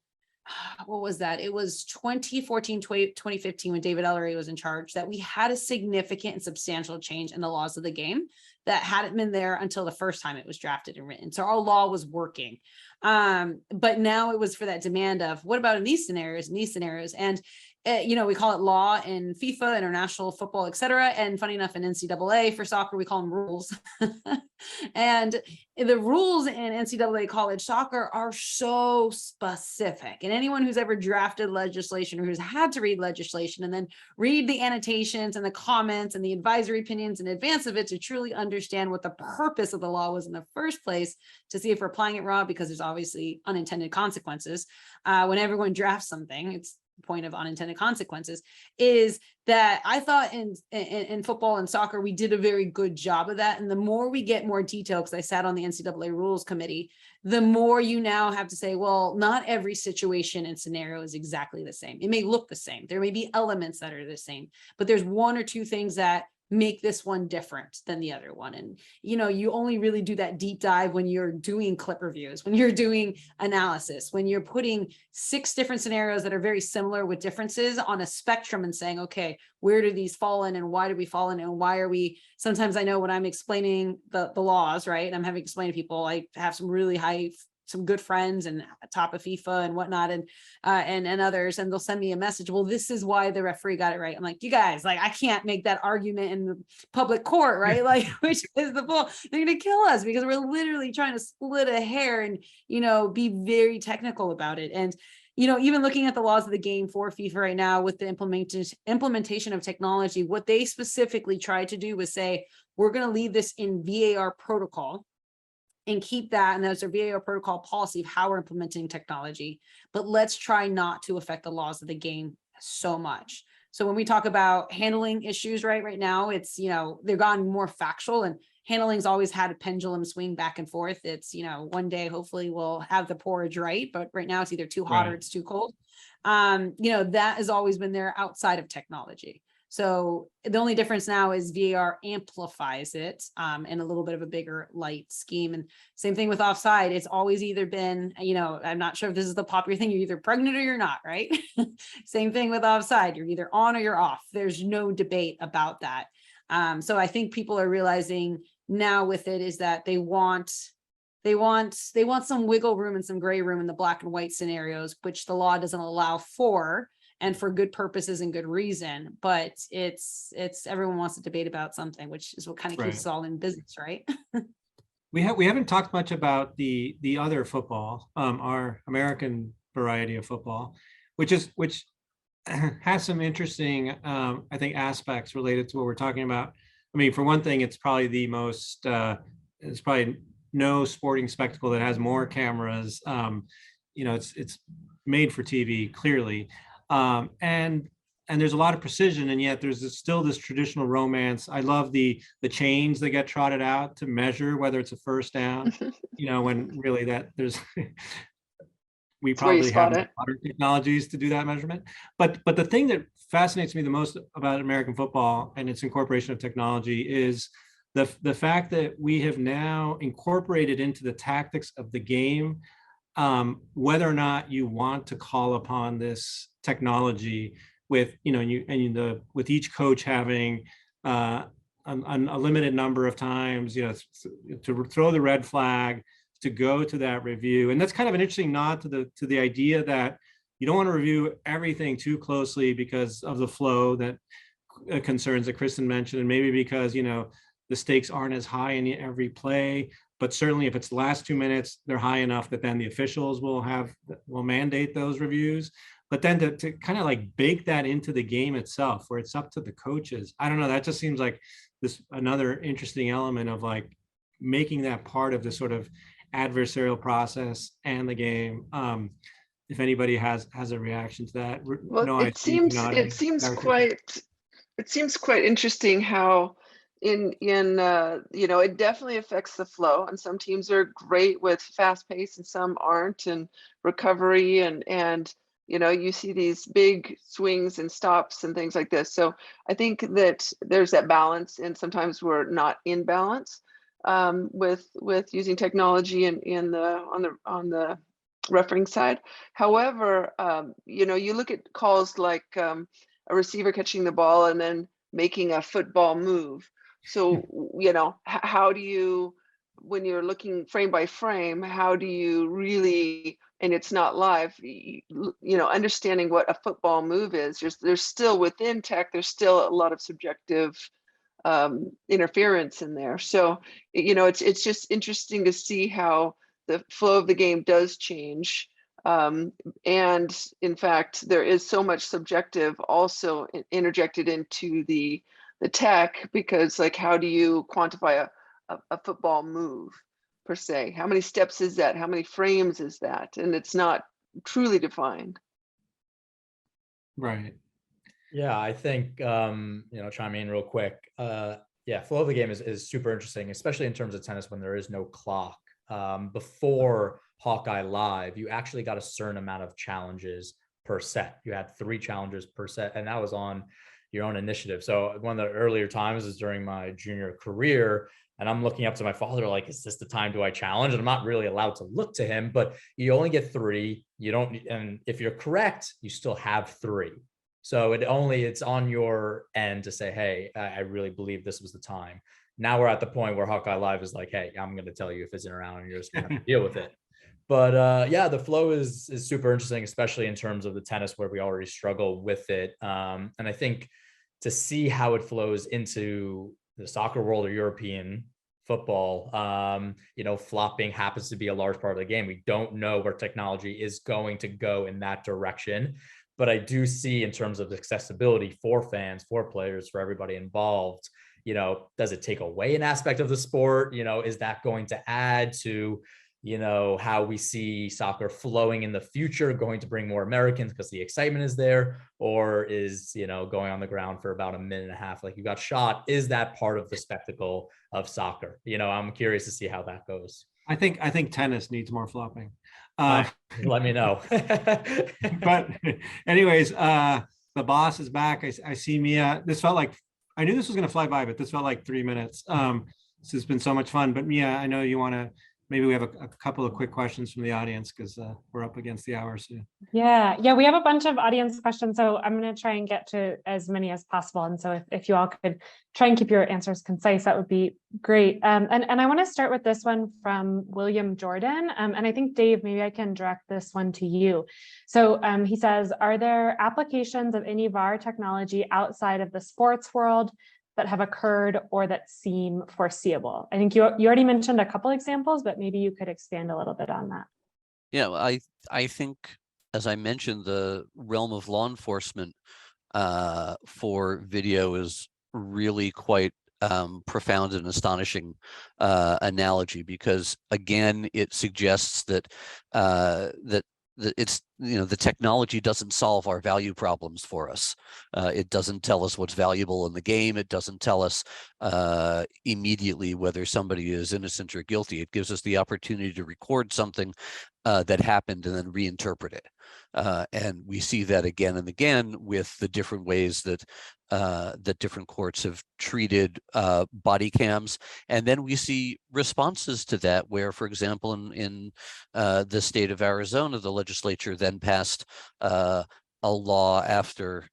what was that? It was 2014, 2015, when David Ellery was in charge, that we had a significant and substantial change in the laws of the game that hadn't been there until the first time it was drafted and written. So our law was working. But now it was for that demand of, what about in these scenarios, and we call it law in FIFA, international football, etc. And funny enough, in NCAA for soccer, we call them rules. And the rules in NCAA college soccer are so specific. And anyone who's ever drafted legislation or who's had to read legislation and then read the annotations and the comments and the advisory opinions in advance of it to truly understand what the purpose of the law was in the first place, to see if we're applying it wrong, because there's obviously unintended consequences. When everyone drafts something, it's point of unintended consequences, is that I thought in football and soccer, we did a very good job of that. And the more we get more detail, because I sat on the NCAA rules committee, the more you now have to say, well, not every situation and scenario is exactly the same. It may look the same. There may be elements that are the same, but there's one or two things that make this one different than the other one. And, you only really do that deep dive when you're doing clip reviews, when you're doing analysis, when you're putting 6 different scenarios that are very similar with differences on a spectrum and saying, okay, where do these fall in and why do we fall in and why are we, sometimes I know when I'm explaining the laws, right, and I'm having to explain to people, I have some good friends and top of FIFA and whatnot, and others, and they'll send me a message. Well, this is why the referee got it right. I'm like, you guys, like, I can't make that argument in the public court, right? Like, which is the bull. They're going to kill us because we're literally trying to split a hair and, be very technical about it. And, even looking at the laws of the game for FIFA right now with the implementation of technology, what they specifically tried to do was say, we're going to leave this in VAR protocol and keep that, and there's a VAR protocol policy of how we're implementing technology, but let's try not to affect the laws of the game so much. So when we talk about handling issues right now, it's, they've gotten more factual, and handling's always had a pendulum swing back and forth. It's, one day hopefully we'll have the porridge right, but right now it's either too hot or it's too cold. That has always been there outside of technology. So the only difference now is VAR amplifies it in a little bit of a bigger light scheme. And same thing with offside. It's always either been, I'm not sure if this is the popular thing, you're either pregnant or you're not, right? Same thing with offside. You're either on or you're off. There's no debate about that. So I think people are realizing now with it is that they want some wiggle room and some gray room in the black and white scenarios, which the law doesn't allow for, and for good purposes and good reason. But it's everyone wants to debate about something, which is what kind of keeps us all in business, right? We haven't talked much about the other football, our American variety of football, which has some interesting, I think, aspects related to what we're talking about. I mean, for one thing, it's probably the most, it's probably no sporting spectacle that has more cameras. It's made for TV, clearly. And there's a lot of precision, and yet there's still this traditional romance. I love the chains that get trotted out to measure whether it's a first down, when really we probably have modern technologies to do that measurement. But the thing that fascinates me the most about American football and its incorporation of technology is the fact that we have now incorporated into the tactics of the game, whether or not you want to call upon this technology with, with each coach having a limited number of times, to throw the red flag, to go to that review. And that's kind of an interesting nod to the idea that you don't want to review everything too closely because of the flow that concerns that Kristin mentioned, and maybe because, the stakes aren't as high in every play. But certainly if it's the last 2 minutes, they're high enough that then the officials will mandate those reviews. But then to kind of like bake that into the game itself, where it's up to the coaches, I don't know, that just seems like another interesting element of like making that part of the sort of adversarial process and the game. If anybody has a reaction to that. Well, no, it seems quite interesting how it definitely affects the flow, and some teams are great with fast pace and some aren't, and recovery and you see these big swings and stops and things like this. So I think that there's that balance, and sometimes we're not in balance with using technology on the refereeing side. However, you look at calls like a receiver catching the ball and then making a football move. So, how do you, when you're looking frame by frame, how do you really and it's not live, understanding what a football move is, there's still within tech, there's still a lot of subjective interference in there. So, it's just interesting to see how the flow of the game does change. And in fact, there is so much subjective also interjected into the tech, because like, how do you quantify a football move per se? How many steps is that? How many frames is that? And it's not truly defined. Right. Yeah, I think, chime in real quick. Yeah, flow of the game is super interesting, especially in terms of tennis when there is no clock. Before Hawkeye Live, you actually got a certain amount of challenges per set. You had 3 challenges per set, and that was on your own initiative. So one of the earlier times is during my junior career, and I'm looking up to my father, like, is this the time do I challenge? And I'm not really allowed to look to him, but you only get 3. You don't, and if you're correct, you still have 3. So it's on your end to say, hey, I really believe this was the time. Now we're at the point where Hawkeye Live is like, hey, I'm going to tell you if it's in around, and you're just going to have to deal with it. But yeah, the flow is super interesting, especially in terms of the tennis where we already struggle with it. And I think to see how it flows into the soccer world or European football, flopping happens to be a large part of the game. We don't know where technology is going to go in that direction. But I do see, in terms of accessibility for fans, for players, for everybody involved, does it take away an aspect of the sport? Is that going to add to, how we see soccer flowing in the future, going to bring more Americans because the excitement is there? Or is, going on the ground for about a minute and a half, like you got shot, is that part of the spectacle of soccer? I'm curious to see how that goes. I think tennis needs more flopping. Let me know. But anyways, the boss is back. I see Mia. This felt like, I knew this was going to fly by, but this felt like 3 minutes. This has been so much fun. But Mia, I know you want to, maybe we have a couple of quick questions from the audience, because we're up against the hour soon. Yeah, we have a bunch of audience questions, so I'm going to try and get to as many as possible. And so if you all could try and keep your answers concise, that would be great. And I want to start with this one from William Jordan. And I think, Dave, maybe I can direct this one to you. So he says, are there applications of any VAR technology outside of the sports world that have occurred or that seem foreseeable? I think you already mentioned a couple examples, but maybe you could expand a little bit on that. Yeah, I think, as I mentioned, the realm of law enforcement for video is really quite profound and astonishing analogy, because again, it suggests that it's, the technology doesn't solve our value problems for us. It doesn't tell us what's valuable in the game. It doesn't tell us immediately whether somebody is innocent or guilty. It gives us the opportunity to record something that happened and then reinterpret it. And we see that again and again with the different ways that that different courts have treated body cams. And then we see responses to that where, for example, in the state of Arizona, the legislature then passed a law after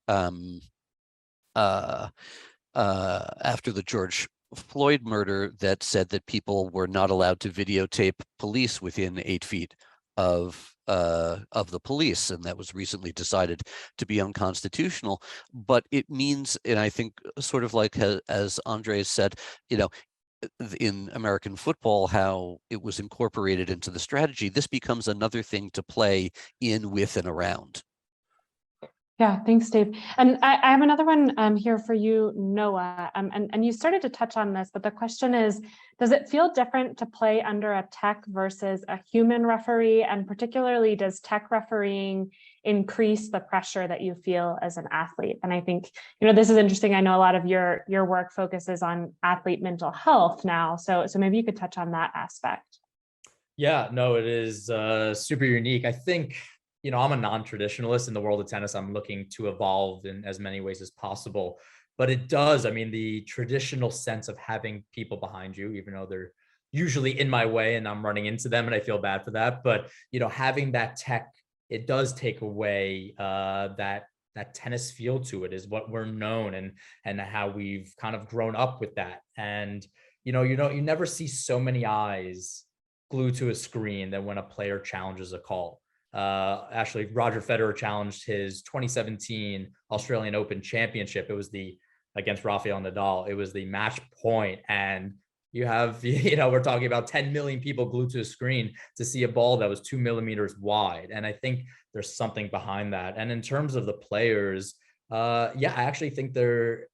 the George Floyd murder that said that people were not allowed to videotape police within 8 feet of the police, and that was recently decided to be unconstitutional. But it means, and I think sort of like as Andrés said, in American football, how it was incorporated into the strategy, this becomes another thing to play in, with, and around. Yeah, thanks, Dave. And I have another one here for you, Noah. And you started to touch on this, but the question is, does it feel different to play under a tech versus a human referee? And particularly, does tech refereeing increase the pressure that you feel as an athlete? And I think, this is interesting. I know a lot of your work focuses on athlete mental health now. So maybe you could touch on that aspect. Yeah, no, it is super unique. I think, I'm a non-traditionalist in the world of tennis. I'm looking to evolve in as many ways as possible. But it does, the traditional sense of having people behind you, even though they're usually in my way and I'm running into them and I feel bad for that. But, having that tech, it does take away that tennis feel to it, is what we're known and how we've kind of grown up with that. And, you never see so many eyes glued to a screen than when a player challenges a call. Actually, Roger Federer challenged his 2017 Australian Open championship. It was against Rafael Nadal. It was the match point, and you have, we're talking about 10 million people glued to a screen to see a ball that was 2 millimeters wide. And I think there's something behind that. And in terms of the players, I actually think the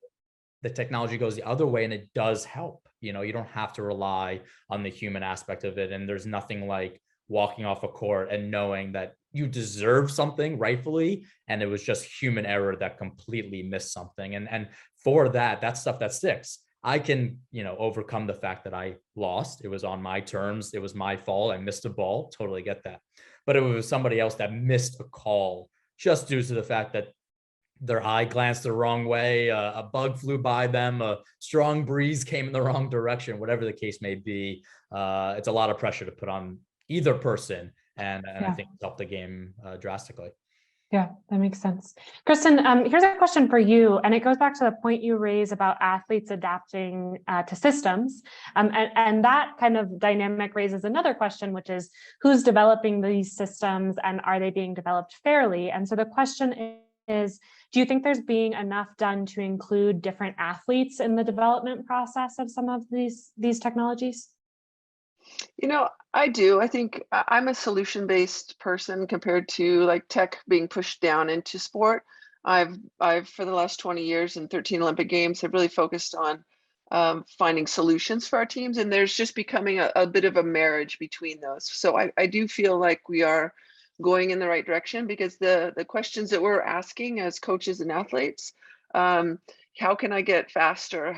technology goes the other way, and it does help. You don't have to rely on the human aspect of it. And there's nothing like walking off a court and knowing that you deserve something rightfully, and it was just human error that completely missed something. And for that's stuff that sticks. I can, overcome the fact that I lost. It was on my terms. It was my fault. I missed a ball. Totally get that. But it was somebody else that missed a call just due to the fact that their eye glanced the wrong way, a bug flew by them, a strong breeze came in the wrong direction, whatever the case may be. It's a lot of pressure to put on either person. And I think it's helped the game drastically. Yeah, that makes sense. Kristin, here's a question for you, and it goes back to the point you raised about athletes adapting to systems. And that kind of dynamic raises another question, which is who's developing these systems and are they being developed fairly? And so the question is, do you think there's being enough done to include different athletes in the development process of some of these technologies? I do. I think I'm a solution-based person compared to like tech being pushed down into sport. I've for the last 20 years and 13 Olympic Games have really focused on finding solutions for our teams, and there's just becoming a bit of a marriage between those. So I do feel like we are going in the right direction, because the questions that we're asking as coaches and athletes, how can I get faster?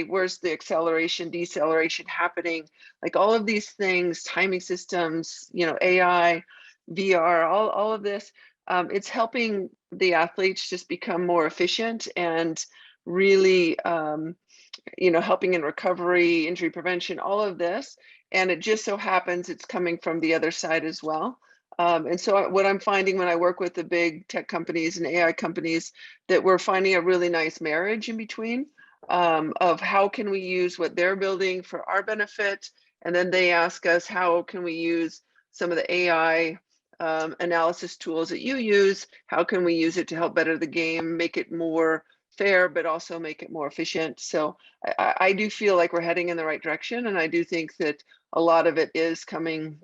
Where's the acceleration, deceleration happening? Like all of these things, timing systems, AI, VR, all of this, it's helping the athletes just become more efficient and really, helping in recovery, injury prevention, all of this. And it just so happens it's coming from the other side as well. And so what I'm finding when I work with the big tech companies and AI companies, that we're finding a really nice marriage in between of how can we use what they're building for our benefit. And then they ask us, how can we use some of the AI analysis tools that you use? How can we use it to help better the game, make it more fair, but also make it more efficient? So I do feel like we're heading in the right direction. And I do think that a lot of it is coming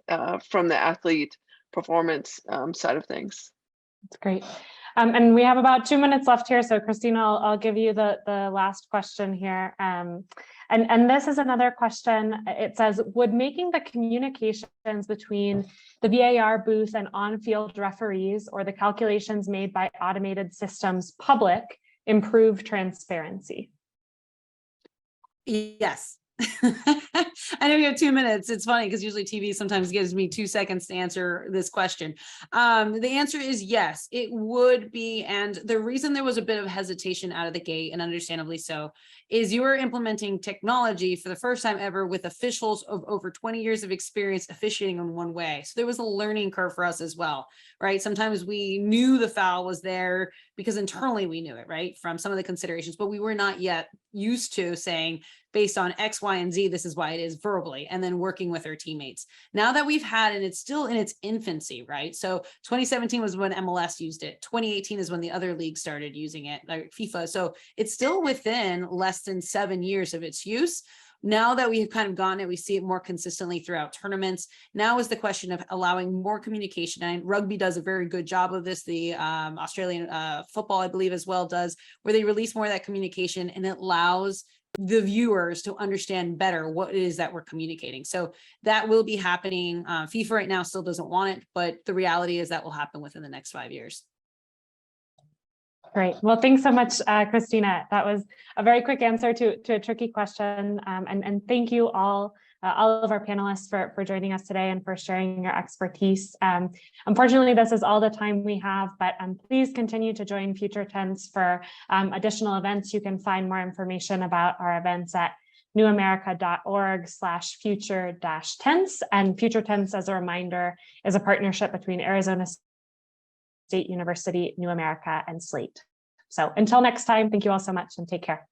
from the athlete performance side of things. That's great. And we have about 2 minutes left here. So Christina, I'll give you the last question here. And this is another question. It says, would making the communications between the VAR booth and on-field referees or the calculations made by automated systems public improve transparency? Yes. I know you have 2 minutes. It's funny because usually TV sometimes gives me 2 seconds to answer this question. The answer is yes, it would be. And the reason there was a bit of hesitation out of the gate, and understandably so, is you are implementing technology for the first time ever with officials of over 20 years of experience officiating in one way. So there was a learning curve for us as well, right? Sometimes we knew the foul was there because internally we knew it, right? From some of the considerations, but we were not yet used to saying, based on X, Y, and Z, this is why it is verbally, and then working with our teammates. Now that we've had, and it's still in its infancy, right? So 2017 was when MLS used it. 2018 is when the other leagues started using it, like FIFA. So it's still within less than 7 years of its use. Now that we have kind of gotten it, we see it more consistently throughout tournaments. Now is the question of allowing more communication. And rugby does a very good job of this. The Australian football, I believe, as well does, where they release more of that communication, and it allows the viewers to understand better what it is that we're communicating. So that will be happening. FIFA right now still doesn't want it, but the reality is that will happen within the next 5 years. Great. Well, thanks so much, Christina. That was a very quick answer to a tricky question. And thank you all of our panelists for joining us today and for sharing your expertise. Unfortunately, this is all the time we have, but please continue to join Future Tense for additional events. You can find more information about our events at newamerica.org/future-tense. And Future Tense, as a reminder, is a partnership between Arizona State University, New America, and Slate. So until next time, thank you all so much and take care.